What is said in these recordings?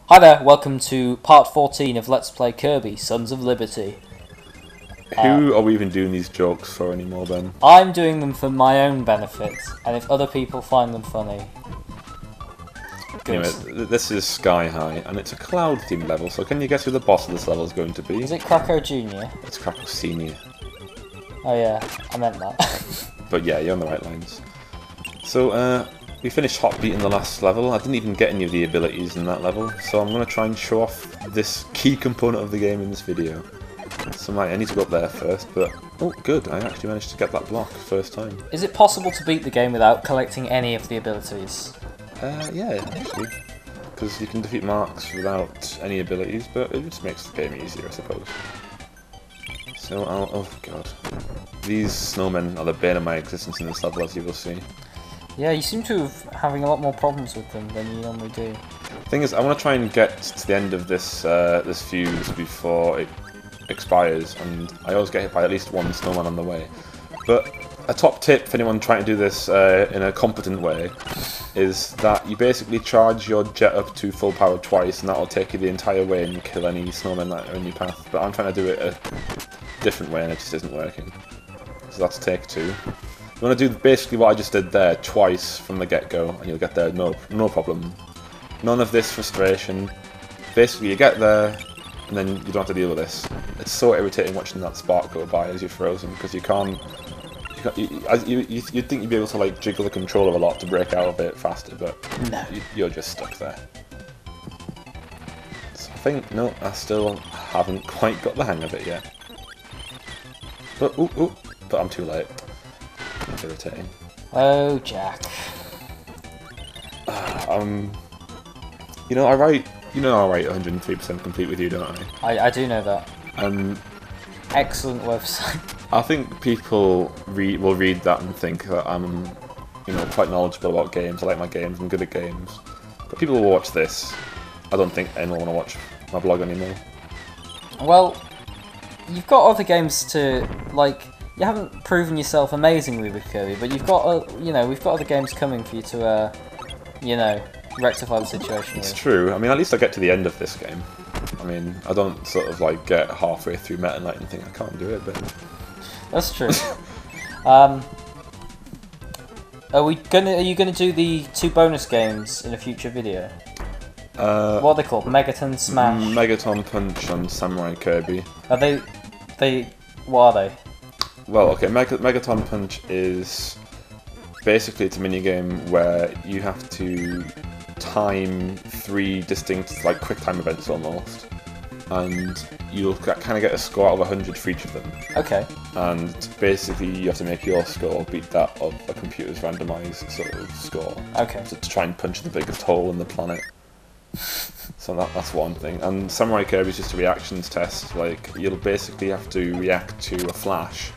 Hi there, welcome to part 14 of Let's Play Kirby, Sons of Liberty. Who are we even doing these jokes for anymore, Ben? I'm doing them for my own benefit, and if other people find them funny... Good. Anyway, this is Sky High, and it's a cloud-themed level, so can you guess who the boss of this level is going to be? Is it Krakow Jr.? It's Krakow Senior. Oh yeah, I meant that. But yeah, you're on the right lines. So, we finished Hot Beat in the last level. I didn't even get any of the abilities in that level, so I'm going to try and show off this key component of the game in this video. So I need to go up there first, but... Oh, good, I actually managed to get that block first time. Is it possible to beat the game without collecting any of the abilities? Yeah, actually. Because you can defeat marks without any abilities, but it just makes the game easier, I suppose. So oh god. These snowmen are the bane of my existence in this level, as you will see. Yeah, you seem to have having a lot more problems with them than you normally do. Thing is, I want to try and get to the end of this this fuse before it expires, and I always get hit by at least one snowman on the way. But a top tip for anyone trying to do this in a competent way is that you basically charge your jet up to full power twice, and that'll take you the entire way and kill any snowmen that are in your path. But I'm trying to do it a different way, and it just isn't working. So that's take two. You want to do basically what I just did there twice from the get-go, and you'll get there no problem. None of this frustration. Basically, you get there, and then you don't have to deal with this. It's so irritating watching that spark go by as you're frozen, because you can't. You'd think you'd be able to like jiggle the controller a lot to break out of it faster, but no. You're just stuck there. So I think I still haven't quite got the hang of it yet. But but I'm too late. That's irritating. Oh, Jack. You know I write 103% complete with you, don't I? I do know that. Excellent website. I think people will read that and think that I'm, quite knowledgeable about games. I like my games. I'm good at games. But people will watch this. I don't think anyone will want to watch my blog anymore. Well, you've got other games to like. You haven't proven yourself amazingly with Kirby, but you've got we've got other games coming for you to rectify the situation. It's true. I mean, at least I get to the end of this game. I mean, I don't sort of like get halfway through Meta Knight and think I can't do it, but that's true. Are you gonna do the 2 bonus games in a future video? What are they called? Megaton Smash. Megaton Punch and Samurai Kirby. Are they? What are they? Well, okay. Megaton Punch is basically it's a mini game where you have to time 3 distinct like quick time events almost, and you'll kind of get a score out of 100 for each of them. Okay. And basically you have to make your score beat that of a computer's randomized sort of score. Okay. To try and punch the biggest hole in the planet. So that's one thing. And Samurai Kirby is just a reactions test. Like you'll basically have to react to a flash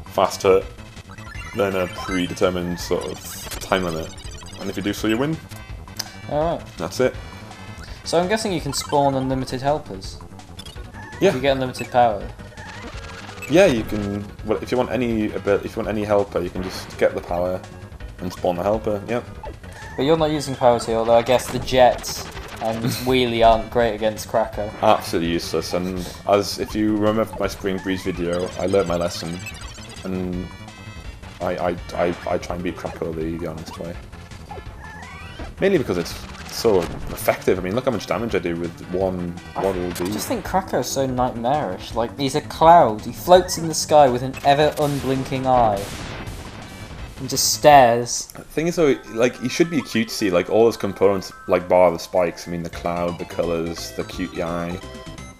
faster than a predetermined sort of time limit. And if you do so, you win. Alright. That's it. So I'm guessing you can spawn unlimited helpers. Yeah. You get unlimited power. Yeah, you can. Well, if you want any helper, you can just get the power and spawn the helper. Yep. But you're not using powers here, although I guess the jets and wheelie aren't great against Krakow. Absolutely useless. And if you remember my Spring Breeze video, I learnt my lesson, and I try and beat Krakow the honest way. Mainly because it's so effective. I mean, look how much damage I do with one little bead. I just think Krakow's so nightmarish. Like, he's a cloud. He floats in the sky with an ever unblinking eye. And just stares. The thing is though, like, he should be cutesy, like all his components, like bar the spikes, I mean the cloud, the colours, the cutie eye.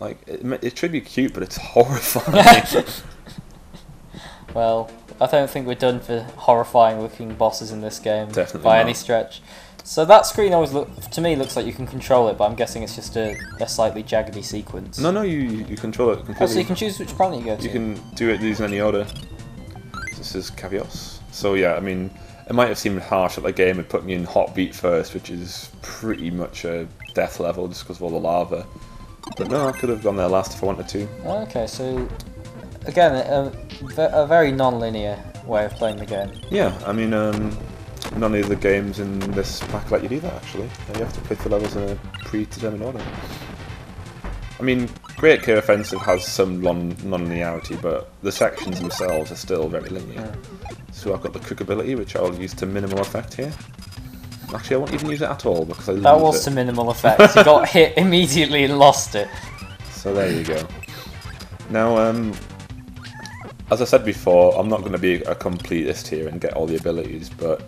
Like, it should be cute, but it's horrifying. Well, I don't think we're done for horrifying looking bosses in this game. Definitely by not. any stretch. So that screen always to me looks like you can control it, but I'm guessing it's just a slightly jaggedy sequence. No, you control it completely. Oh, so you can choose which planet you go to? You can do it using any order. This is Cavios. So yeah, I mean, it might have seemed harsh that the game had put me in Hot Beat first, which is pretty much a death level just because of all the lava. But no, I could have gone there last if I wanted to. Okay, so again, a very non-linear way of playing the game. Yeah, I mean, none of the games in this pack let you do that, actually. You have to play the levels in a predetermined order. I mean, Great K Offensive has some non-linearity, but the sections themselves are still very linear. Yeah. So I've got the quick ability, which I'll use to minimal effect here. Actually, I won't even use it at all, because I lose it. That was to minimal effect. You got hit immediately and lost it. So there you go. Now, as I said before, I'm not going to be a completist here and get all the abilities, but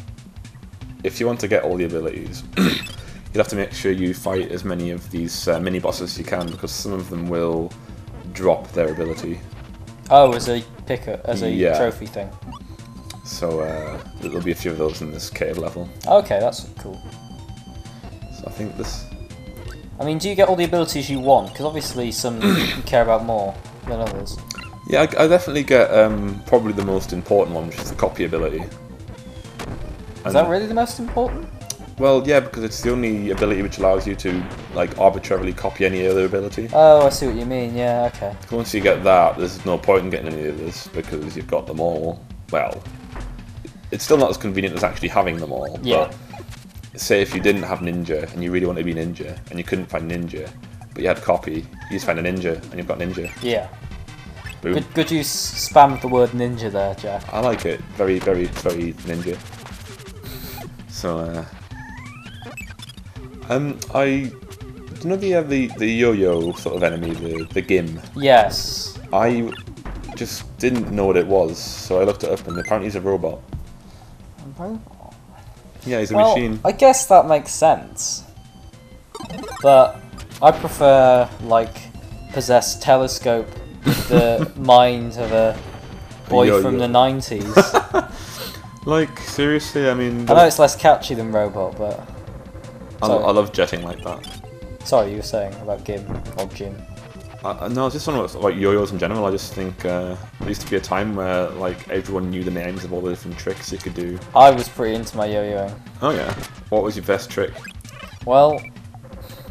if you want to get all the abilities, you'll have to make sure you fight as many of these mini-bosses as you can, because some of them will drop their ability. Oh, as a picker, as a trophy thing. So there'll be a few of those in this cave level. Okay, that's cool. So I think this... I mean, do you get all the abilities you want? Because obviously some you care about more than others. Yeah, I definitely get probably the most important one, which is the copy ability. Is that really the most important? Well, yeah, because it's the only ability which allows you to like arbitrarily copy any other ability. Oh, I see what you mean. Yeah, okay. Once you get that, there's no point in getting any of this because you've got them all. Well, it's still not as convenient as actually having them all. Yeah. But say if you didn't have Ninja and you really wanted to be Ninja and you couldn't find Ninja, but you had Copy, you just find a Ninja and you've got Ninja. Yeah. Good use spam the word Ninja there, Jack. I like it. Very, very, very Ninja. So, I do you know the yo-yo sort of enemy, the Gim? Yes. I just didn't know what it was, so I looked it up, and apparently he's a robot. A robot? Yeah, he's a machine. I guess that makes sense. But I prefer, like, possessed telescope with the mind of a boy from the 90s. Like, seriously, I mean... I know it's less catchy than robot, but... I love jetting like that. Sorry, you were saying about Gim, or Jim. No, it's just one of like yo-yos in general. I just think there used to be a time where like everyone knew the names of all the different tricks you could do. I was pretty into my yo-yoing. Oh yeah. What was your best trick? Well,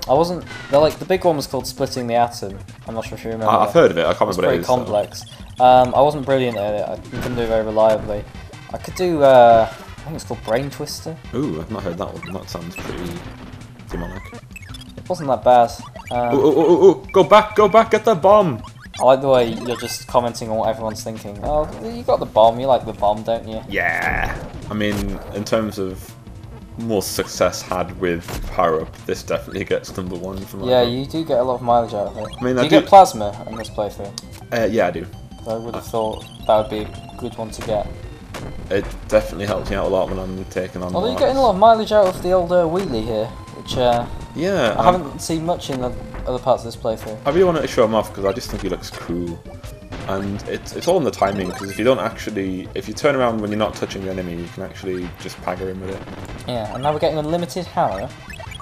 I wasn't. The big one was called splitting the atom. I'm not sure if you remember. I've heard of it. I can't remember what it is. It's pretty complex. I wasn't brilliant at it. I couldn't do it very reliably. I could do. I think it's called Brain Twister. Ooh, I've not heard that one. That sounds pretty demonic. It wasn't that bad. Go back, get the bomb! I like the way you're just commenting on what everyone's thinking. Oh, you got the bomb, you like the bomb, don't you? Yeah! I mean, in terms of most success had with power-up, this definitely gets number one for my Yeah, you do get a lot of mileage out of it. I mean, do you get plasma in this playthrough? Yeah, I do. I would have thought that would be a good one to get. It definitely helps me out a lot when I'm taking on. Although you're getting a lot of mileage out of the old wheelie here, which yeah, I haven't seen much in the other parts of this playthrough. I really wanted to show him off because I just think he looks cool, and it's all in the timing. Because if you turn around when you're not touching the enemy, you can actually just pagger him with it. Yeah, and now we're getting unlimited hammer.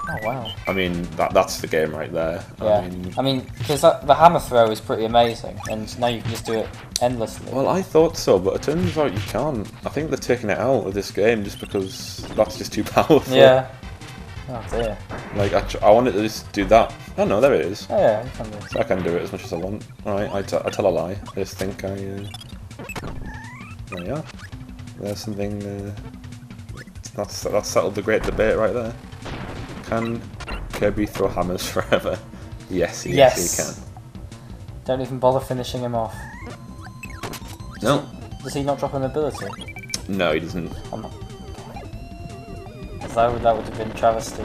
Oh wow. I mean that's the game right there. Yeah. I mean because the hammer throw is pretty amazing, and now you can just do it endlessly. Well, I thought so, but it turns out you can't. I think they're taking it out of this game just because that's just too powerful. Yeah. Oh dear. Like, I wanted to just do that. Oh no, there it is. Oh yeah, you can do it. So I can do it as much as I want. Alright, I tell a lie. I just think I... There we are. There's something... That's settled the great debate right there. Can Kirby throw hammers forever? Yes, he can. Don't even bother finishing him off. Does he not drop an ability? No, he doesn't. I'm not... That would have been travesty.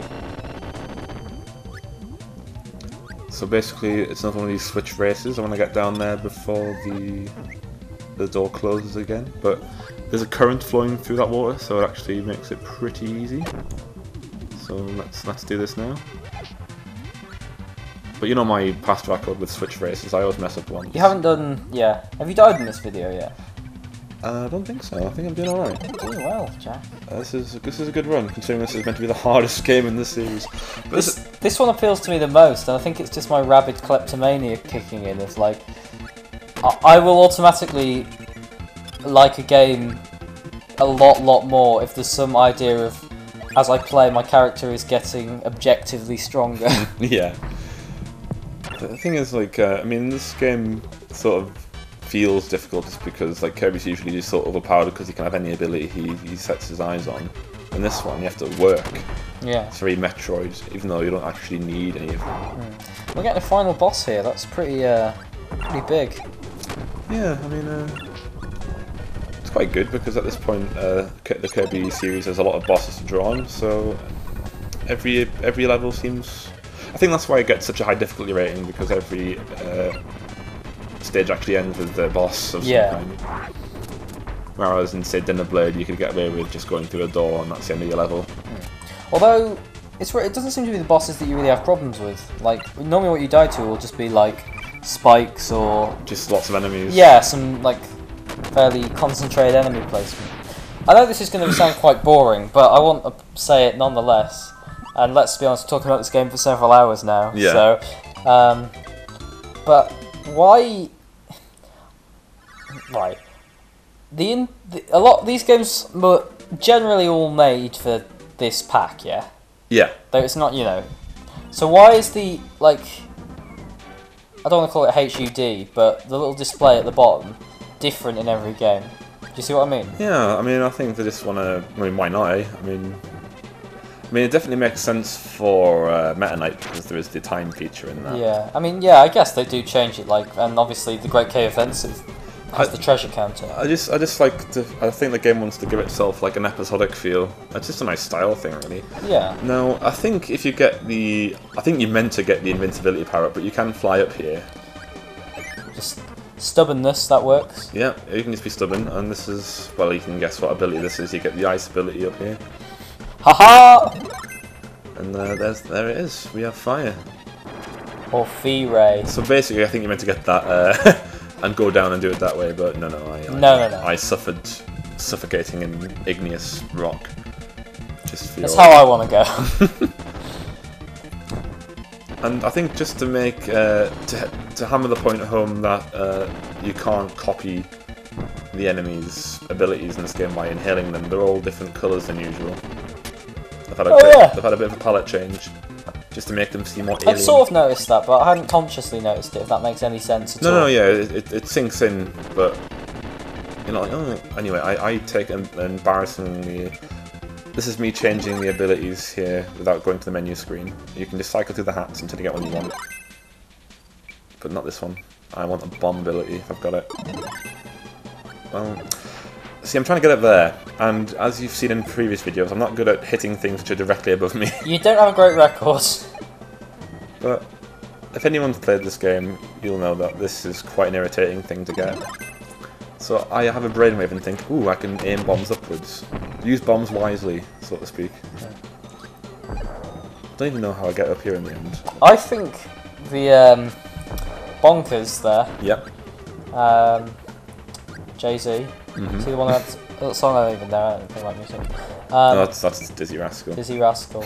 So basically, it's not one of these switch races. I want to get down there before the door closes again. But there's a current flowing through that water, so it actually makes it pretty easy. So let's do this now. But you know my past record with switch races, I always mess up once. You haven't done... yeah. Have you died in this video yet? I don't think so. I think I'm doing alright. You're doing well, Jack. This is a good run, considering this is meant to be the hardest game in the series. But this one appeals to me the most, and I think it's just my rabid kleptomania kicking in. It's like... I will automatically like a game a lot more if there's some idea of, as I play, my character is getting objectively stronger. Yeah. The thing is, like, I mean, this game sort of feels difficult just because, like, Kirby's usually just sort of overpowered because he can have any ability he sets his eyes on. In this one, you have to work. Yeah. It's very Metroid, even though you don't actually need any of them. We're getting a final boss here. That's pretty big. Yeah, I mean, it's quite good because at this point, the Kirby series has a lot of bosses to draw on. So every level seems. I think that's why it gets such a high difficulty rating, because every stage actually ends with the boss of some kind. Whereas in, say, Dinner Blade, you could get away with just going through a door and that's the end of your level. Although, it doesn't seem to be the bosses that you really have problems with. Like, normally what you die to will just be, like, spikes or... Just lots of enemies. Yeah, some, like, fairly concentrated enemy placement. I know this is going to sound quite boring, but I want to say it nonetheless. And let's be honest, we're talking about this game for several hours now. Yeah. So, but why... Right. A lot of these games were generally all made for this pack, yeah? Yeah. Though it's not, you know. So why is the, like... I don't want to call it HUD, but the little display at the bottom different in every game? Do you see what I mean? Yeah, I mean, I think they just want to... I mean, why not, eh? I mean, it definitely makes sense for Meta Knight because there is the time feature in that. Yeah, I mean, yeah, I guess they do change it, like, and obviously the Great Cave Offensive has the treasure counter. I just like to... I think the game wants to give itself, like, an episodic feel. It's just a nice style thing, really. Yeah. Now, I think if you get the... I think you're meant to get the invincibility power up, but you can fly up here. Just stubbornness, that works. Yeah, you can just be stubborn, and this is... Well, you can guess what ability this is. You get the ice ability up here. Haha! And there it is. We have fire. Or Fee-Ray. So basically, I think you're meant to get that and go down and do it that way, but no. No. I suffered suffocating in igneous rock. Just for That's how I want to go. And I think just to make to hammer the point home that you can't copy the enemies' abilities in this game by inhaling them. They're all different colours than usual. They've had a bit of a palette change, just to make them seem more alien. I've sort of noticed that, but I hadn't consciously noticed it, if that makes any sense at all. No, yeah, it sinks in, but you're not like, oh. Anyway, I take an embarrassingly... This is me changing the abilities here without going to the menu screen. You can just cycle through the hats until you get one you want. But not this one. I want a bomb ability, if I've got it. Well... See, I'm trying to get up there, and as you've seen in previous videos, I'm not good at hitting things which are directly above me. You don't have a great record. But if anyone's played this game, you'll know that this is quite an irritating thing to get. So I have a brainwave and think, ooh, I can aim bombs upwards. Use bombs wisely, so to speak. I don't even know how I get up here in the end. I think the bonkers there. Yep. Jay-Z. See the one that song I don't even know, I don't think like music. No, that's Dizzy Rascal. Dizzy Rascal.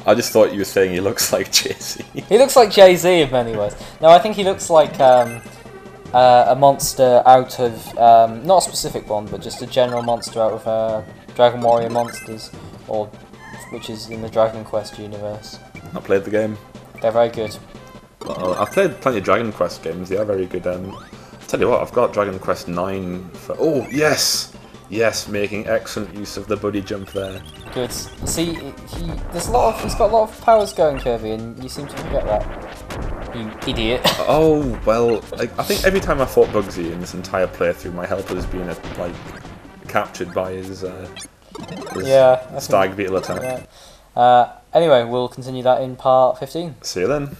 I just thought you were saying he looks like Jay-Z. He looks like Jay-Z in many ways. No, I think he looks like a monster out of, not a specific one, but just a general monster out of Dragon Warrior Monsters, or which is in the Dragon Quest universe. I played the game. They're very good. Well, I've played plenty of Dragon Quest games, they are very good. Tell you what, I've got Dragon Quest 9 for... Oh, yes! Yes, making excellent use of the buddy jump there. Good. See, he's got a lot of powers going, Kirby, and you seem to forget that. You idiot. Oh, well, I think every time I fought Bugsy in this entire playthrough, my help has been, captured by his stag beetle attack. Yeah. Anyway, we'll continue that in part 15. See you then.